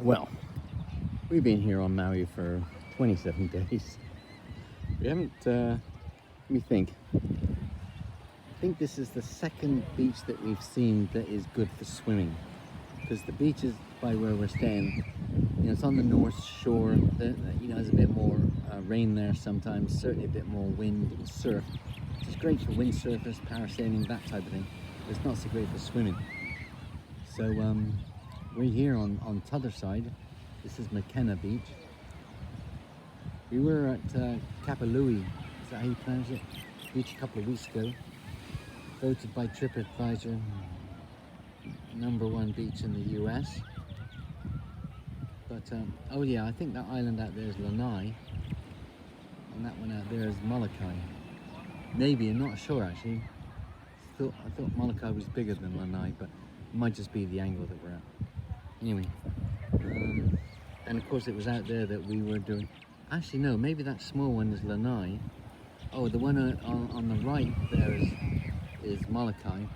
Well, we've been here on Maui for 27 days. We haven't, let me think. I think this is the second beach that we've seen that is good for swimming. Because the beaches by where we're staying, it's on the north shore. There's a bit more rain there sometimes, certainly a bit more wind and surf. It's great for windsurfers, parasailing, that type of thing. But it's not so great for swimming. So we're here on t'other side. This is Makena Beach. We were at Kapalui, is that how you pronounce it? Beach a couple of weeks ago. Voted by TripAdvisor #1 beach in the US. But oh yeah, I think that island out there is Lanai, and that one out there is Molokai. Maybe, I'm not sure actually. I thought Molokai was bigger than Lanai, but it might just be the angle that we're at. Anyway, and of course it was out there that we were doing. Actually no, maybe that small one is Lanai. Oh, the one on the right there is Molokai,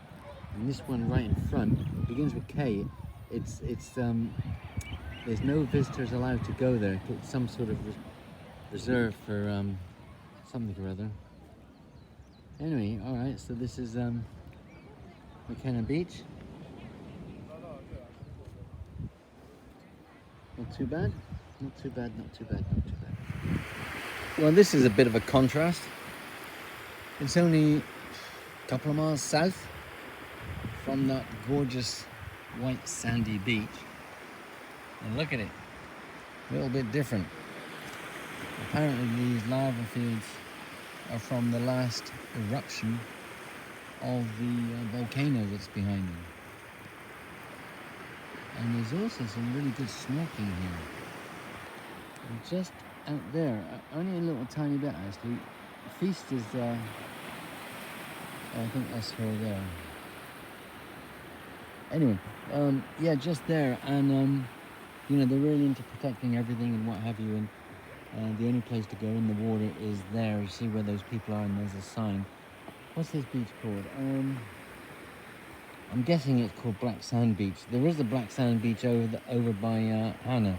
and this one right in front begins with K. It's there's no visitors allowed to go there. It's some sort of reserve for something or other. Anyway, all right. So this is Makena Beach. Not too bad. Not too bad. Not too bad. Not too bad. Well, this is a bit of a contrast. It's only a couple of miles south from that gorgeous white sandy beach. And look at it, a little bit different. Apparently these lava fields are from the last eruption of the volcano that's behind them. And there's also some really good snorkeling here. And just out there, only a little tiny bit actually. Feast is I think that's her there. Anyway, yeah, just there, and they're really into protecting everything and what have you, and the only place to go in the water is there. You see where those people are, and there's a sign. What's this beach called? I'm guessing it's called Black Sand Beach. There is a Black Sand Beach over by Hana,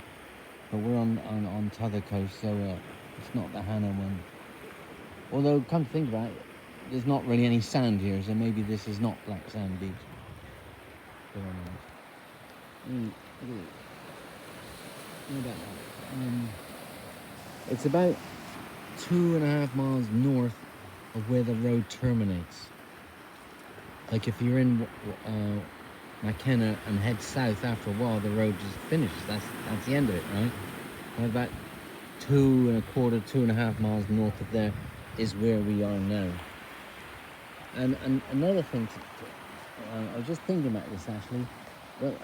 but we're on t'other coast, so it's not the Hana one. Although, come to think about it, there's not really any sand here, so maybe this is not Black Sand Beach. Look at that. It's about 2.5 miles north of where the road terminates. Like if you're in Makena and head south, after a while the road just finishes. That's the end of it, right? And about 2.25, 2.5 miles north of there is where we are now. And another thing, I was just thinking about this actually. But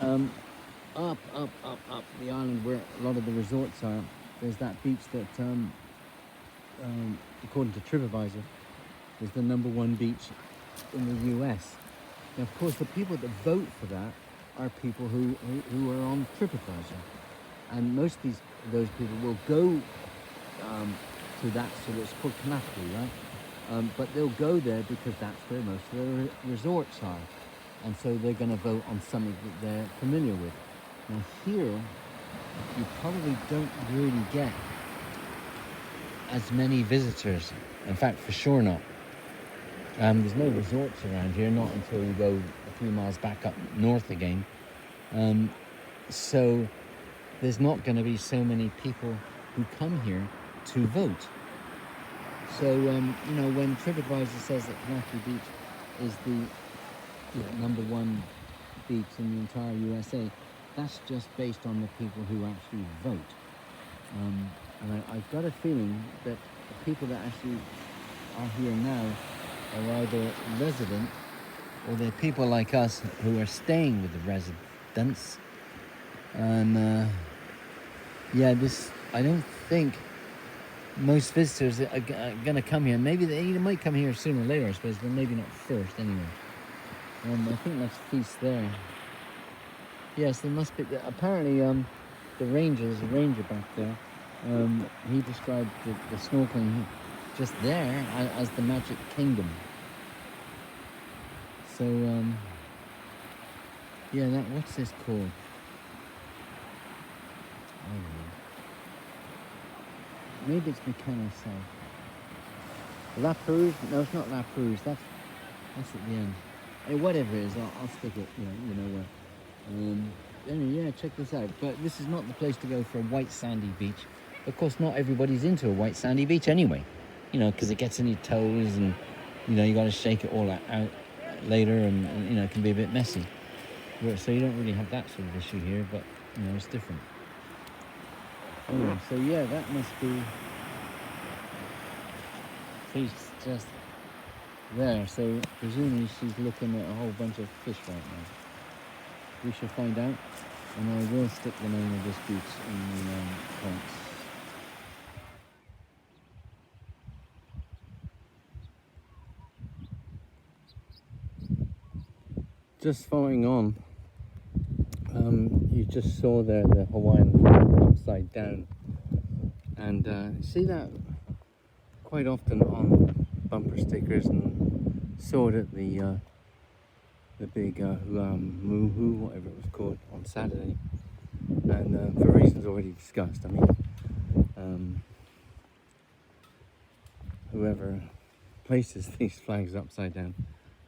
up the island where a lot of the resorts are, there's that beach that, according to TripAdvisor, is the #1 beach in the US. Now, of course, the people that vote for that are people who are on TripAdvisor, and most of those people will go to that, so it's called Kanaka, right? But they'll go there because that's where most of the resorts are. And so they're going to vote on something that they're familiar with. Now here, you probably don't really get as many visitors. In fact, for sure not. There's no resorts around here, not until you go a few miles back up north again. So there's not going to be so many people who come here to vote. So, when TripAdvisor says that Kanaka Beach is the #1 beach in the entire USA, that's just based on the people who actually vote. And I've got a feeling that the people that actually are here now are either resident or they're people like us who are staying with the residents. And I don't think most visitors are going to come here. Maybe they might come here sooner or later, I suppose, but maybe not first anyway. I think that's Feast there. Yes, there must be. Apparently, the ranger back there. He described the snorkeling just there as the Magic Kingdom. So, what's this called? Maybe it's Makena South. La Perouse? No, it's not La Perouse. That's at the end. Hey, whatever it is, I'll stick it. You know where. Anyway, yeah, check this out. But this is not the place to go for a white sandy beach. Of course, not everybody's into a white sandy beach anyway. Because it gets in your toes, and you got to shake it all out later, and it can be a bit messy. So you don't really have that sort of issue here, but it's different. Anyway, so yeah, that must be. She's just there, so presumably she's looking at a whole bunch of fish right now. We shall find out, and I will stick the name of this beach in the comments. Just following on, you just saw there the Hawaiian flag upside down, and see that quite often on bumper stickers, and saw it at the big Muhu, whatever it was called, on Saturday, and for reasons already discussed. I mean, whoever places these flags upside down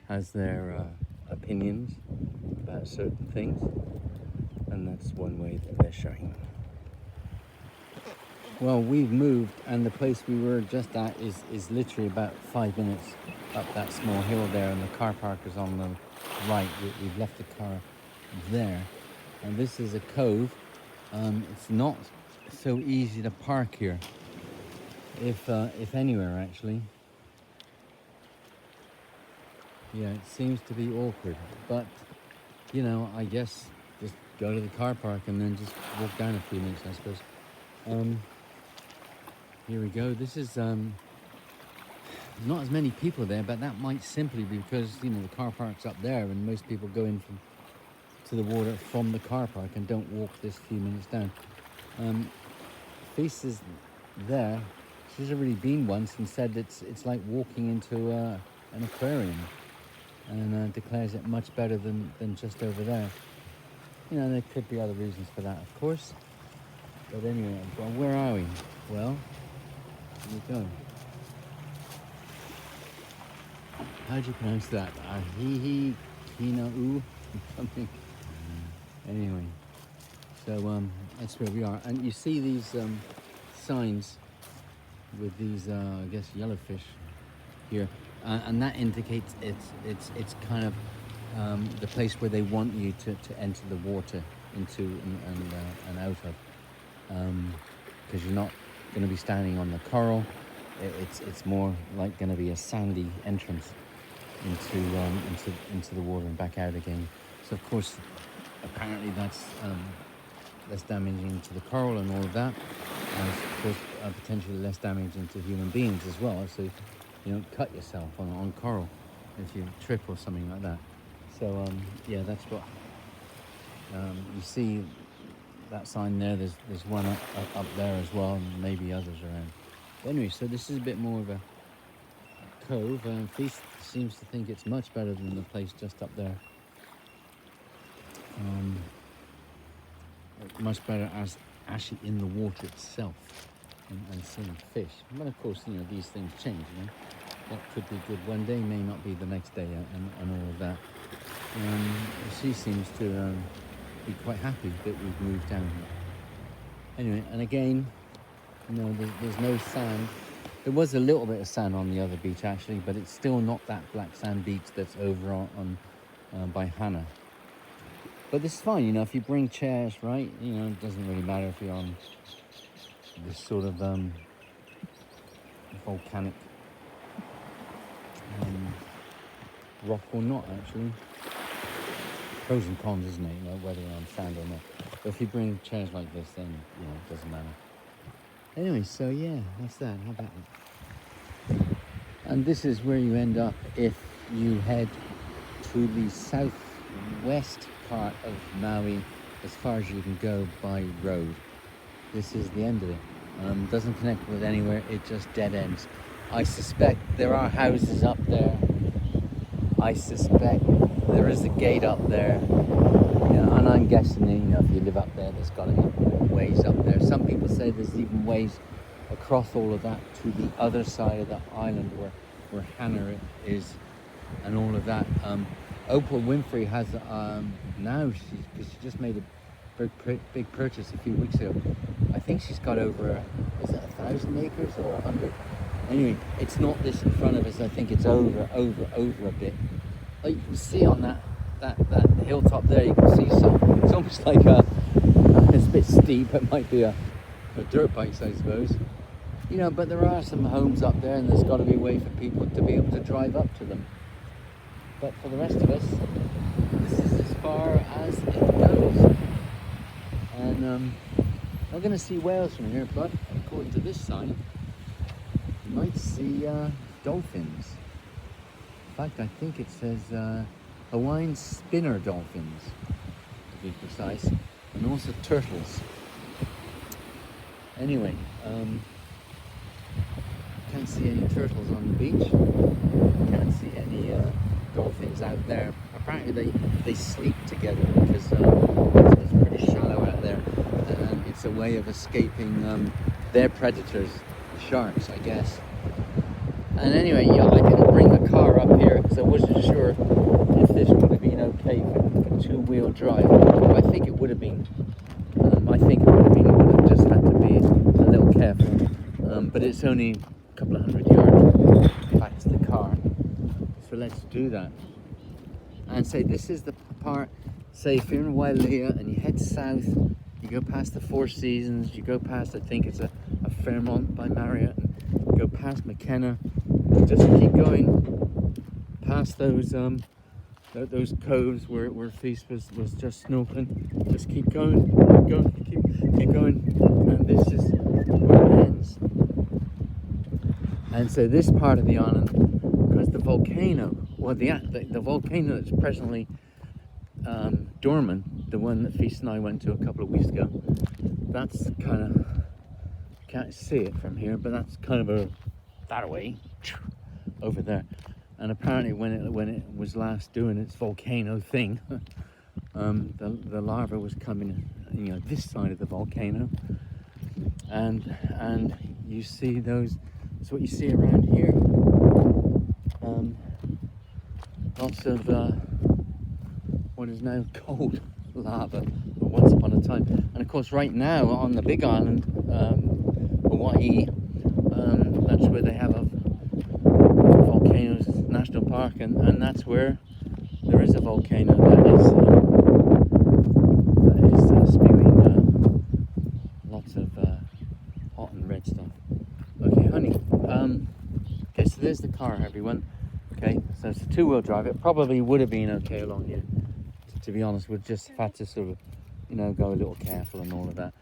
has their opinions about certain things, and that's one way that they're showing them. Well, we've moved, and the place we were just at is literally about 5 minutes up that small hill there, and the car park is on the right. We've left the car there, and this is a cove. It's not so easy to park here, if anywhere actually. Yeah, it seems to be awkward, but I guess just go to the car park and then just walk down a few minutes, I suppose. Here we go. This is not as many people there, but that might simply be because the car park's up there, and most people go in to the water from the car park and don't walk this few minutes down. Face is there. She's already been once and said it's like walking into an aquarium, and declares it much better than just over there. There could be other reasons for that, of course. But anyway, well, where are we? Well, here we go. How do you pronounce that? Ahihi-Kina'u? Something. Anyway, so that's where we are. And you see these signs with these, I guess, yellowfish here. And that indicates it's kind of the place where they want you to enter the water into and out of, because you're not going to be standing on the coral. It's more like going to be a sandy entrance into the water and back out again. So of course, apparently that's less damaging to the coral and all of that, and of course potentially less damaging to human beings as well. So you don't cut yourself on coral if you trip or something like that. So yeah, that's what you see. That sign there. There's one up there as well, and maybe others around. But anyway, so this is a bit more of a cove. Feast seems to think it's much better than the place just up there. Much better as actually in the water itself and seeing fish. But of course, these things change. That could be good one day, may not be the next day, and all of that. She seems to be quite happy that we've moved down here. Anyway, and again, there's no sand. There was a little bit of sand on the other beach actually, but it's still not that black sand beach that's over on by Hana. But this is fine, if you bring chairs, right? It doesn't really matter if you're on this sort of volcanic rock or not, actually. Pros and cons, isn't it? Whether you're on sand or not. But if you bring chairs like this, then it doesn't matter. Anyway, so yeah, that's that. How about that? And this is where you end up if you head to the southwest part of Maui, as far as you can go by road. This is the end of it. Doesn't connect with anywhere. It just dead ends. I suspect there are houses up there. I suspect there is a gate up there. And I'm guessing, if you live up there, there's got to be ways up there. Some people say there's even ways across all of that to the other side of the island where Hannah is and all of that. Oprah Winfrey has now, because she just made a big purchase a few weeks ago. I think she's got over, is it 1,000 acres or 100? Anyway, it's not this in front of us. I think it's over a bit. Like you can see on that hilltop there, you can see it's almost like it's a bit steep. It might be a dirt bike, I suppose. But there are some homes up there, and there's got to be a way for people to be able to drive up to them. But for the rest of us, this is as far as it goes. And I'm going to see whales from here, but according to this sign, you might see dolphins. In fact, I think it says Hawaiian spinner dolphins, to be precise, and also turtles. Anyway, can't see any turtles on the beach. Can't see any dolphins out there. Apparently they sleep together because it's pretty shallow out there, and it's a way of escaping their predators, sharks, I guess. And anyway, I didn't bring the car up here because I wasn't sure if this would have been okay for two-wheel drive. I think it would have been. I think it would have been. Would have just had to be a little careful. But it's only a couple of 100 yards back to the car. So let's do that. And say this is the part. Say if you're in Wailea and you head south, you go past the Four Seasons. You go past, I think it's a Fairmont by Marriott. And go past Makena. Just keep going past those coves where Feast was just snorkeling. Just keep going, keep going, and this is where it ends. And so this part of the island, because the volcano, well, the volcano that's presently dormant, the one that Feast and I went to a couple of weeks ago, that's kind of, can't see it from here, but that's kind of that way over there. And apparently when it was last doing its volcano thing, the lava was coming this side of the volcano, and you see those, that's what you see around here, lots of what is now cold lava, but once upon a time. And of course right now on the big island, Hawaii, that's where they have a Volcanoes National Park, and that's where there is a volcano that is spewing lots of hot and red stuff. Okay, honey. Okay, so there's the car, everyone. Okay, so it's a two-wheel drive. It probably would have been okay along here. To be honest, we've just had to sort of, go a little careful and all of that.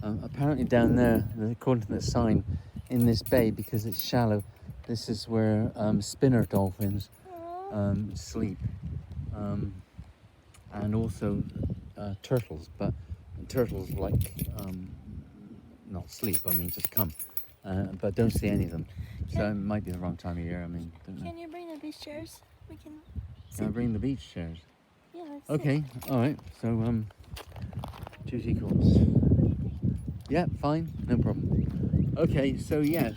Apparently down there, according to the sign, in this bay, because it's shallow, this is where spinner dolphins sleep, and also turtles, but turtles not sleep, I mean just come, but don't see any of them. So it might be the wrong time of year, I mean, don't know. Can you bring the beach chairs? We can sit. Can I bring the beach chairs? Yeah, let's Okay, alright, so duty calls. Yeah, fine, no problem. Okay, so yeah,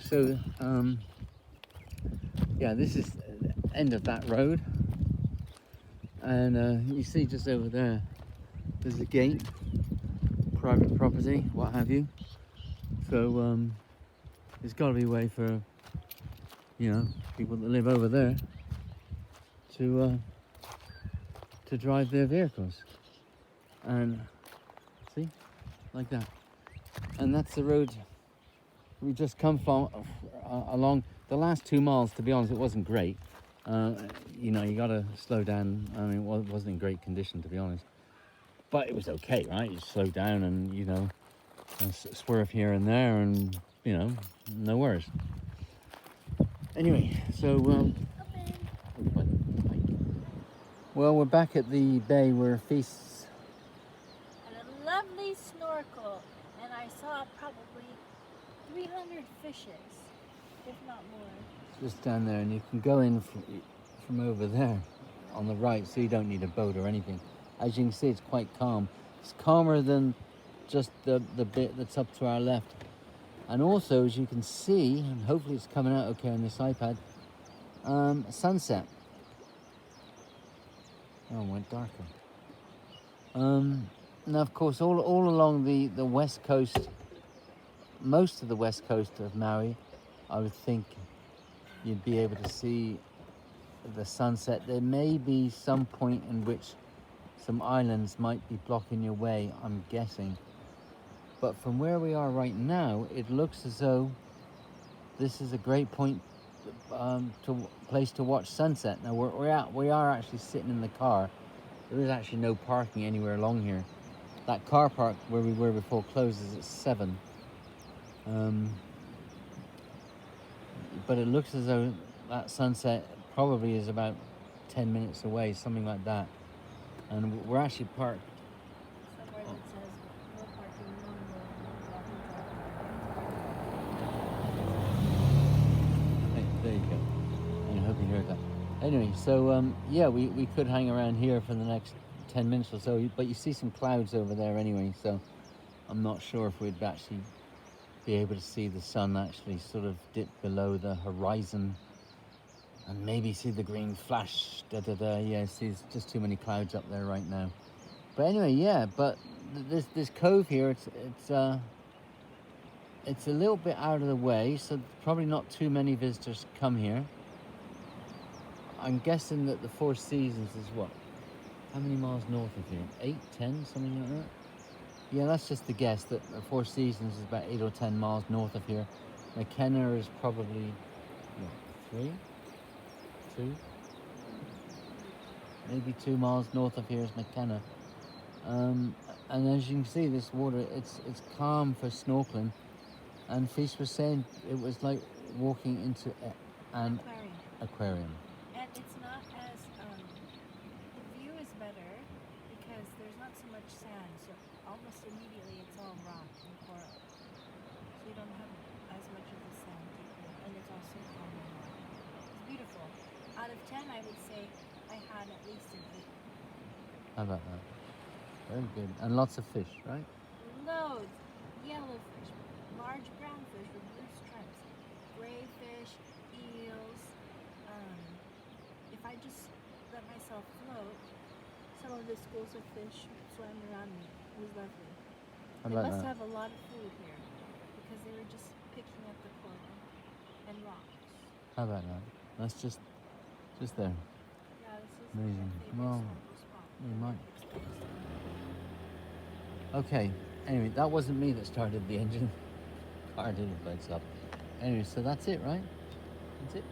this is the end of that road, and you see just over there, there's a gate, private property, what have you. So there's got to be a way for people that live over there to drive their vehicles, and see, like that. And that's the road we just come from along. The last 2 miles, to be honest, it wasn't great. You got to slow down. I mean, it wasn't in great condition, to be honest. But it was okay, right? You slow down and, and swerve here and there, and, no worries. Anyway, so, well, we're back at the bay where Feasts. And a lovely snorkel, and I saw probably 300 fishes, if not more. Just down there, and you can go in from over there. on the right, so you don't need a boat or anything. As you can see, it's quite calm. It's calmer than just the bit that's up to our left. And also, as you can see, and hopefully it's coming out okay on this iPad, sunset. Oh, it went darker. Now, of course, all along the west coast, most of the west coast of Maui, I would think you'd be able to see the sunset. There may be some point in which some islands might be blocking your way, I'm guessing. But from where we are right now, it looks as though this is a great place to watch sunset. Now we are actually sitting in the car. There is actually no parking anywhere along here. That car park where we were before closes at 7. But it looks as though that sunset probably is about 10 minutes away, something like that. And we're actually parked. Somewhere that says no parking, no walking. There you go. And I hope you heard that. Anyway, so yeah, we could hang around here for the next 10 minutes or so, but you see some clouds over there anyway, so I'm not sure if we'd actually be able to see the sun actually sort of dip below the horizon and maybe see the green flash. Yeah, see, there's just too many clouds up there right now. But anyway, yeah, but this cove here, it's a little bit out of the way, so probably not too many visitors come here. I'm guessing that the Four Seasons is what? How many miles north of here? 8, 10, something like that? Yeah, that's just the guess, that the Four Seasons is about 8 or 10 miles north of here. Makena is probably, what, 3? 2? Maybe 2 miles north of here is Makena. And as you can see, this water, it's calm for snorkeling. And Fish was saying it was like walking into an aquarium. And it's not as, the view is better because there's not so much sand, so almost immediately it's all rock and coral. So you don't have as much of the sand taken, and it's also calm and water. It's beautiful. Out of 10, I would say I had at least an 8. How about that? Very good. And lots of fish, right? Loads. Yellowfish, large brown fish with blue stripes, gray fish, eels. If I just let myself float, some of the schools of fish swam around me. It was lovely. How They about must that? have a lot of food here because they were just picking up the coral and rocks. How about that? That's just there. Yeah, this is Amazing. my favorite Well, snorkel spot. you might. Exposed. Okay, anyway, that wasn't me that started the engine. Car did it by itself. Anyway, so that's it, right? That's it.